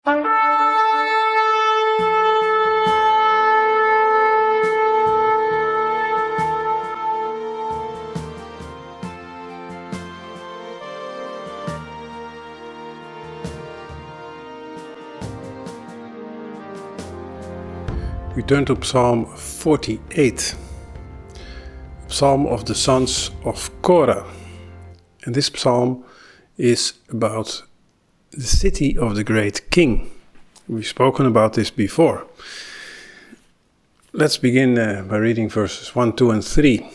We turn to Psalm 48, Psalm of the sons of Korah. And this psalm is about the city of the great king. We've spoken about this before. Let's begin by reading verses 1, 2 and 3.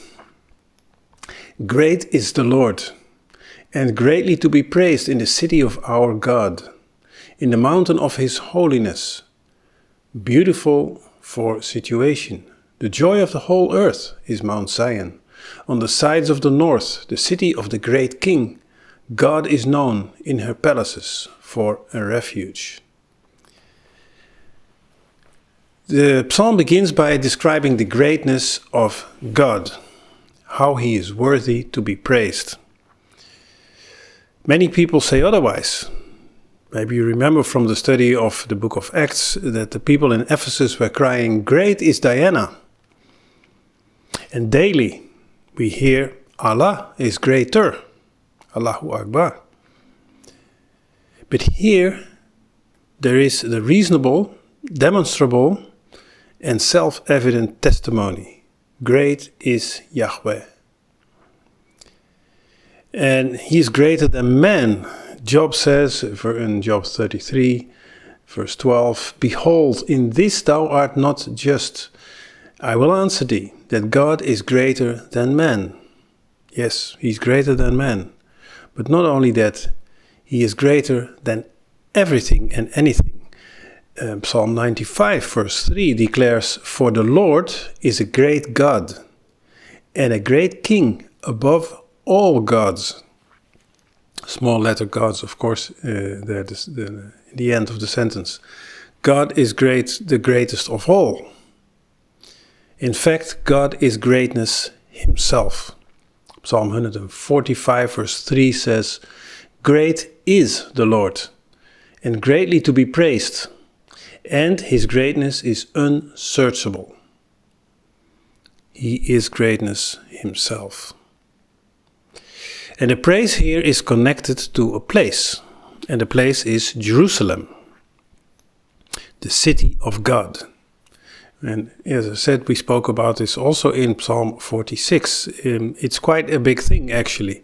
Great is the Lord, and greatly to be praised in the city of our God, in the mountain of his holiness. Beautiful for situation. The joy of the whole earth is Mount Zion. On the sides of the north, the city of the great king. God is known in her palaces for a refuge. The psalm begins by describing the greatness of God, how he is worthy to be praised. Many people say otherwise. Maybe you remember from the study of the book of Acts that the people in Ephesus were crying, "Great is Diana." And daily we hear, "Allah is greater." Allahu Akbar. But here there is the reasonable, demonstrable and self-evident testimony. Great is Yahweh. And he is greater than man. Job says in Job 33, verse 12, "Behold, in this thou art not just. I will answer thee, that God is greater than man." Yes, he's greater than man. But not only that, he is greater than everything and anything. Psalm 95, verse 3 declares, "For the Lord is a great God, and a great king above all gods." Small letter gods, of course, that is the end of the sentence. God is great, the greatest of all. In fact, God is greatness himself. Psalm 145 verse 3 says, "Great is the Lord, and greatly to be praised, and his greatness is unsearchable." He is greatness himself. And the praise here is connected to a place, and the place is Jerusalem, the city of God. And as I said, we spoke about this also in Psalm 46. It's quite a big thing, actually.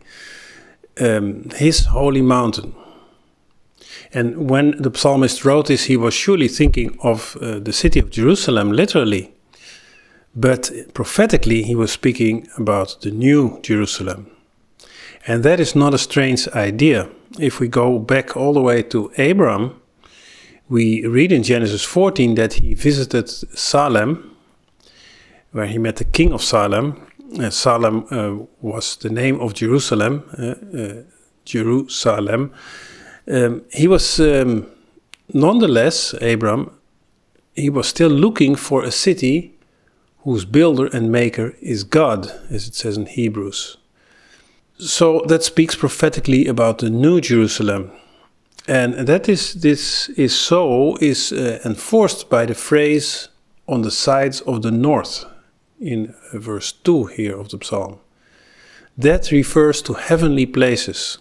His holy mountain. And when the psalmist wrote this, he was surely thinking of the city of Jerusalem, literally. But prophetically, he was speaking about the new Jerusalem. And that is not a strange idea. If we go back all the way to Abraham, we read in Genesis 14 that he visited Salem, where he met the king of Salem. Salem was the name of Jerusalem, Jerusalem. He was, nonetheless, Abraham, he was still looking for a city whose builder and maker is God, as it says in Hebrews. So that speaks prophetically about the new Jerusalem. And that this is enforced by the phrase "on the sides of the north" in verse 2 here of the psalm. That refers to heavenly places,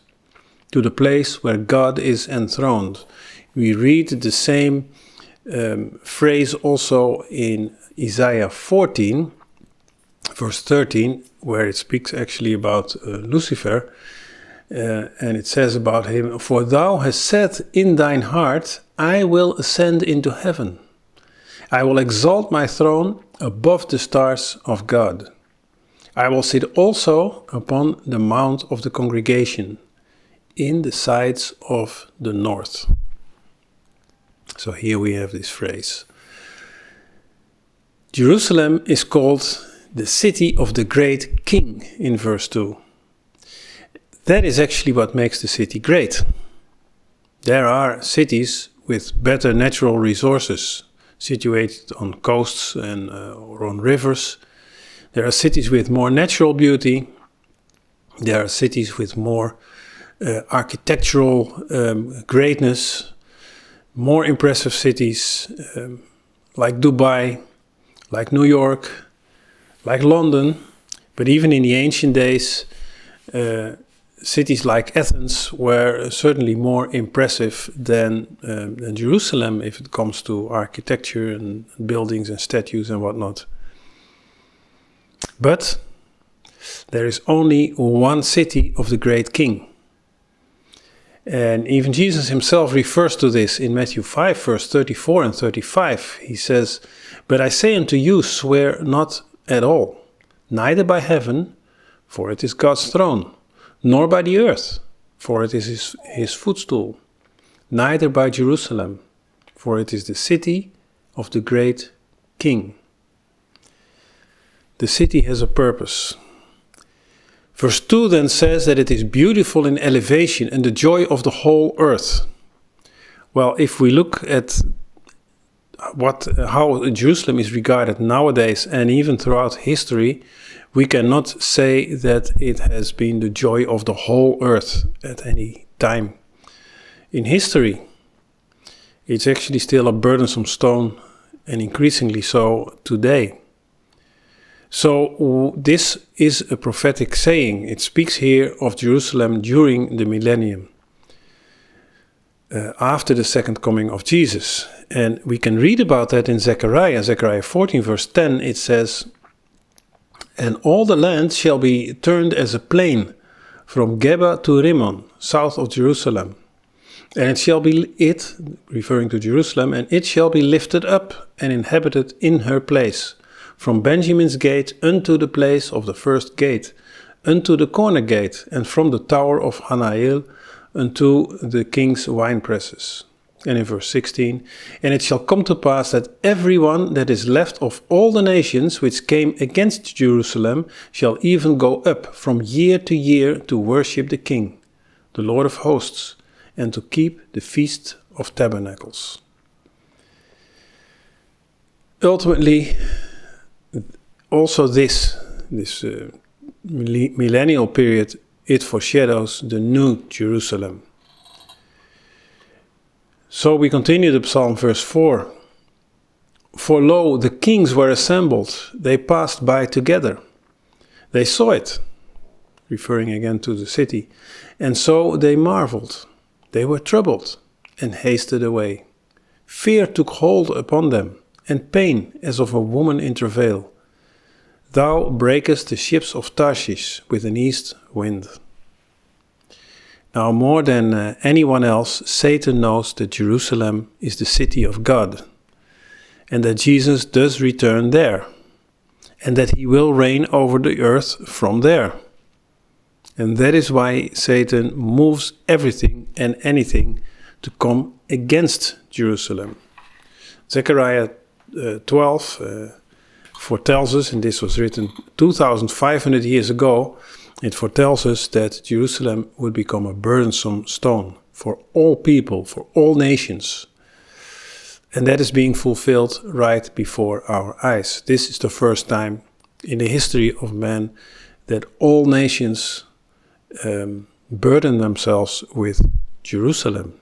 to the place where God is enthroned. We read the same phrase also in Isaiah 14, verse 13, where it speaks actually about Lucifer. And it says about him, "For thou hast said in thine heart, I will ascend into heaven. I will exalt my throne above the stars of God. I will sit also upon the mount of the congregation, in the sides of the north." So here we have this phrase. Jerusalem is called the city of the great king in verse 2. That is actually what makes the city great. There are cities with better natural resources, situated on coasts and or on rivers. There are cities with more natural beauty. There are cities with more architectural greatness. more impressive cities like Dubai, like New York, like London, but even in the ancient days, cities like Athens were certainly more impressive than Jerusalem if it comes to architecture and buildings and statues and whatnot. But there is only one city of the great king. And even Jesus himself refers to this in Matthew 5, verse 34 and 35. He says, "But I say unto you, swear not at all, neither by heaven, for it is God's throne, nor by the earth, for it is his footstool, neither by Jerusalem, for it is the city of the great king." The city has a purpose. Verse 2 then says that it is beautiful in elevation and the joy of the whole earth. Well, if we look at how Jerusalem is regarded nowadays and even throughout history, we cannot say that it has been the joy of the whole earth at any time in history. It's actually still a burdensome stone, and increasingly so today. So this is a prophetic saying. It speaks here of Jerusalem during the millennium, after the second coming of Jesus. And we can read about that in Zechariah 14, verse 10. It says, "And all the land shall be turned as a plain, from Geba to Rimmon, south of Jerusalem. And it shall be referring to Jerusalem, and it shall be lifted up and inhabited in her place, from Benjamin's gate unto the place of the first gate, unto the corner gate, and from the tower of Hanael unto the king's winepresses." And in verse 16, "And it shall come to pass that everyone that is left of all the nations which came against Jerusalem shall even go up from year to year to worship the King, the Lord of hosts, and to keep the Feast of Tabernacles." Ultimately, also this millennial period, it foreshadows the new Jerusalem. So we continue the psalm, verse 4. "For lo, the kings were assembled, they passed by together. They saw it," referring again to the city, "and so they marveled. They were troubled and hasted away. Fear took hold upon them, and pain as of a woman in travail. Thou breakest the ships of Tarshish with an east wind." Now, more than anyone else, Satan knows that Jerusalem is the city of God, and that Jesus does return there, and that he will reign over the earth from there. And that is why Satan moves everything and anything to come against Jerusalem. Zechariah 12 foretells us, and this was written 2,500 years ago, it foretells us that Jerusalem would become a burdensome stone for all people, for all nations. And that is being fulfilled right before our eyes. This is the first time in the history of man that all nations burden themselves with Jerusalem.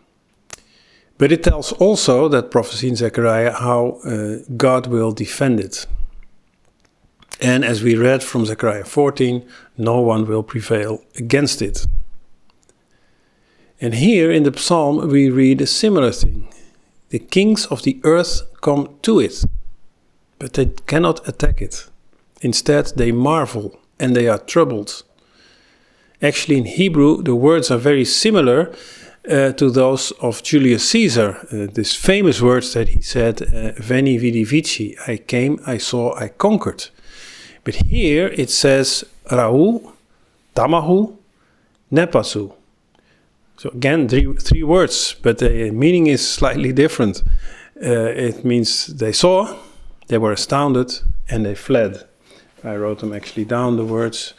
But it tells also, that prophecy in Zechariah, how God will defend it. And as we read from Zechariah 14, no one will prevail against it. And here in the psalm we read a similar thing. The kings of the earth come to it, but they cannot attack it. Instead they marvel and they are troubled. Actually in Hebrew the words are very similar to those of Julius Caesar. These famous words that he said, "Veni vidi vici," I came, I saw, I conquered. But here it says Rahu, Tamahu, Nepasu. So again, three words, but the meaning is slightly different. It means they saw, they were astounded, and they fled. I wrote them actually down, the words.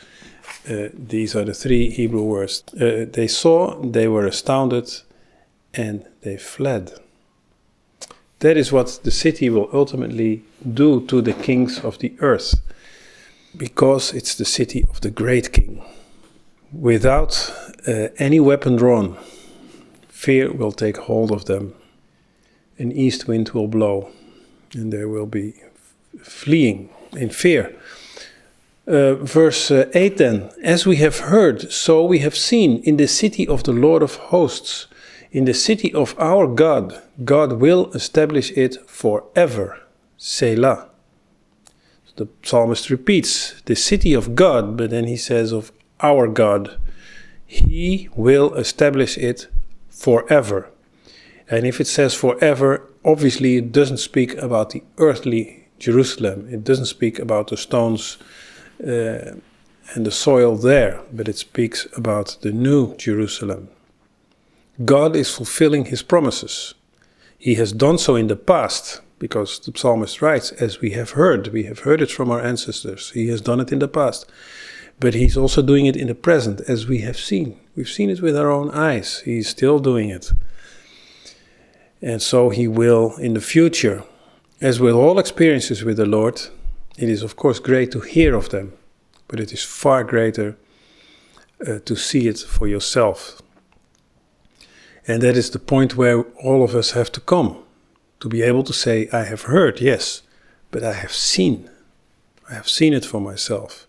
These are the three Hebrew words. They saw, they were astounded, and they fled. That is what the city will ultimately do to the kings of the earth, because it's the city of the great king. Without any weapon drawn, fear will take hold of them. an east wind will blow, and they will be fleeing in fear. Verse 8 then, as we have heard, so we have seen in the city of the Lord of hosts, in the city of our God, God will establish it forever. Selah. The psalmist repeats, the city of God, but then he says of our God. He will establish it forever. And if it says forever, obviously it doesn't speak about the earthly Jerusalem. It doesn't speak about the stones and the soil there, but it speaks about the new Jerusalem. God is fulfilling his promises. He has done so in the past, because the psalmist writes, as we have heard it from our ancestors. He has done it in the past. But he's also doing it in the present, as we have seen. We've seen it with our own eyes. He's still doing it. And so he will in the future. As with all experiences with the Lord, it is of course great to hear of them, but it is far greater to see it for yourself. And that is the point where all of us have to come, to be able to say, I have heard, yes, but I have seen. I have seen it for myself.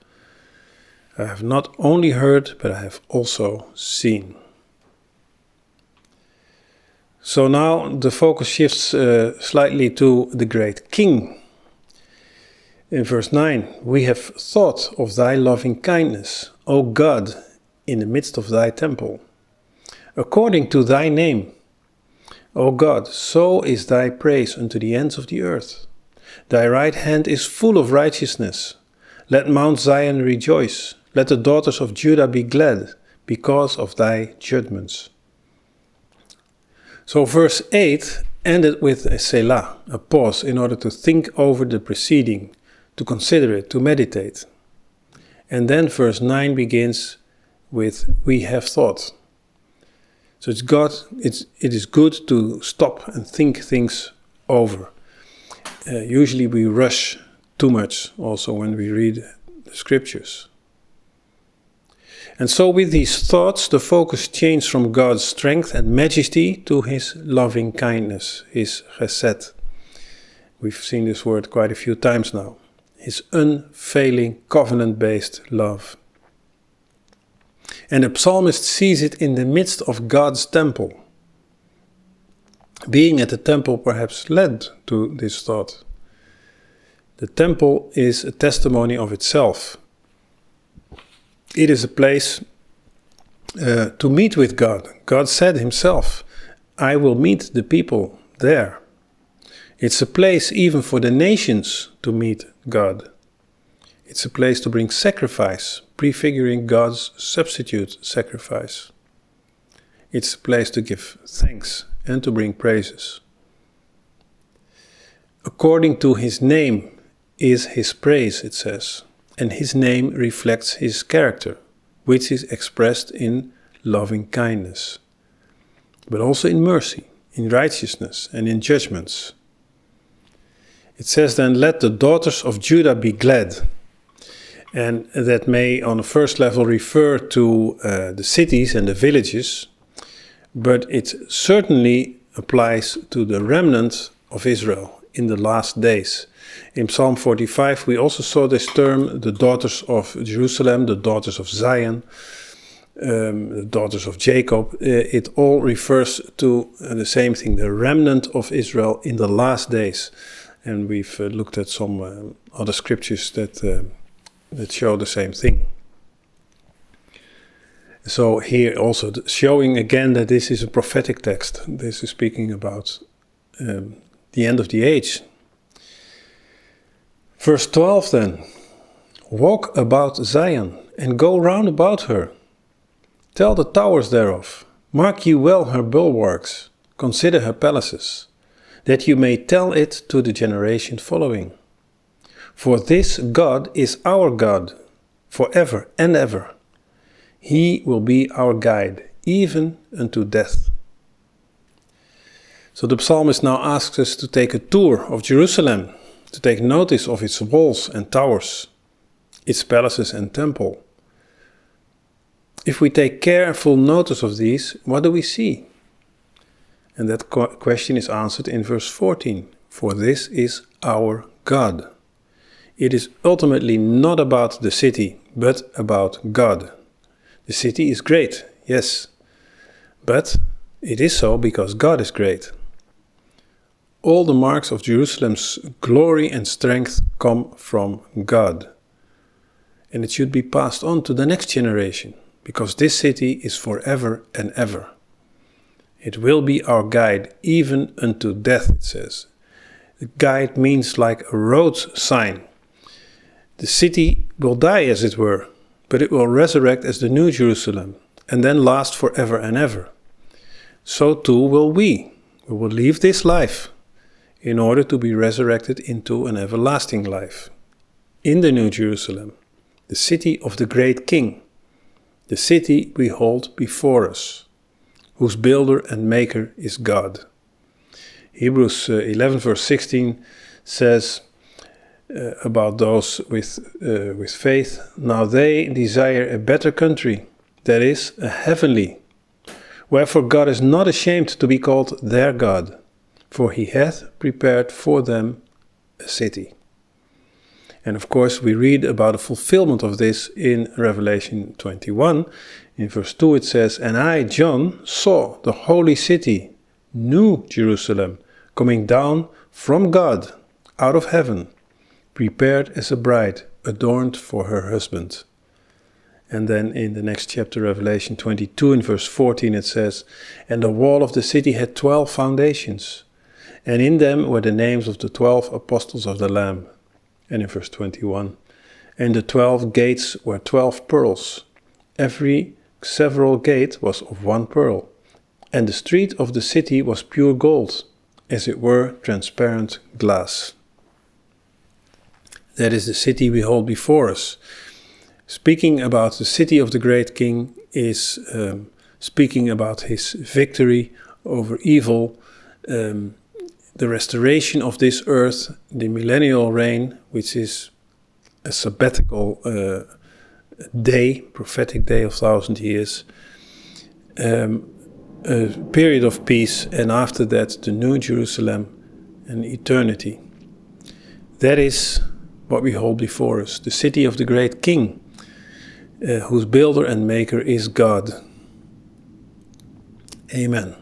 I have not only heard, but I have also seen. So now the focus shifts slightly to the great King. In verse 9, we have thought of thy loving kindness, O God, in the midst of thy temple. According to thy name, O God, so is thy praise unto the ends of the earth. Thy right hand is full of righteousness. Let Mount Zion rejoice. Let the daughters of Judah be glad because of thy judgments. So verse 8 ended with a selah, a pause, in order to think over the preceding, to consider it, to meditate. And then verse 9 begins with, we have thought. So it is good to stop and think things over. Usually we rush too much also when we read the scriptures. And so with these thoughts, the focus changed from God's strength and majesty to his loving kindness, his chesed. We've seen this word quite a few times now. His unfailing covenant-based love. And the psalmist sees it in the midst of God's temple. Being at the temple perhaps led to this thought. The temple is a testimony of itself. It is a place to meet with God. God said himself, I will meet the people there. It's a place even for the nations to meet God. It's a place to bring sacrifice, prefiguring God's substitute sacrifice. It's a place to give thanks and to bring praises. According to his name is his praise, it says, and his name reflects his character, which is expressed in loving kindness, but also in mercy, in righteousness, and in judgments. It says then, let the daughters of Judah be glad. And that may on the first level refer to the cities and the villages, but it certainly applies to the remnant of Israel in the last days. In Psalm 45 we also saw this term, the daughters of Jerusalem, the daughters of Zion, the daughters of Jacob. It all refers to the same thing, the remnant of Israel in the last days. And we've looked at some other scriptures that show the same thing. So here also showing again that this is a prophetic text. This is speaking about the end of the age. Verse 12 then, walk about Zion and go round about her. Tell the towers thereof, mark ye well her bulwarks, consider her palaces, that you may tell it to the generation following. For this God is our God, forever and ever. He will be our guide, even unto death. So the psalmist now asks us to take a tour of Jerusalem, to take notice of its walls and towers, its palaces and temple. If we take careful notice of these, what do we see? And that question is answered in verse 14. For this is our God. It is ultimately not about the city, but about God. The city is great, yes, but it is so because God is great. All the marks of Jerusalem's glory and strength come from God. And it should be passed on to the next generation, because this city is forever and ever. It will be our guide even unto death, it says. The guide means like a road sign. The city will die, as it were, but it will resurrect as the new Jerusalem, and then last forever and ever. So too will we. We will leave this life in order to be resurrected into an everlasting life. In the new Jerusalem, the city of the great King, the city we hold before us, whose builder and maker is God. Hebrews 11 verse 16 says about those with faith, now they desire a better country, that is, a heavenly. Wherefore God is not ashamed to be called their God, for he hath prepared for them a city. And of course we read about the fulfillment of this in Revelation 21. In verse 2 it says, and I, John, saw the holy city, New Jerusalem, coming down from God out of heaven, prepared as a bride, adorned for her husband. And then in the next chapter, Revelation 22, in verse 14, it says, and the wall of the city had 12 foundations, and in them were the names of the 12 apostles of the Lamb. And in verse 21, and the 12 gates were 12 pearls. Every several gate was of one pearl, and the street of the city was pure gold, as it were transparent glass. That is the city we hold before us. Speaking about the city of the great King is speaking about his victory over evil, the restoration of this earth, the millennial reign, which is a sabbatical day, prophetic day of 1,000 years, a period of peace, and after that the new Jerusalem and eternity. That is what we hold before us, the city of the great King, whose builder and maker is God. Amen.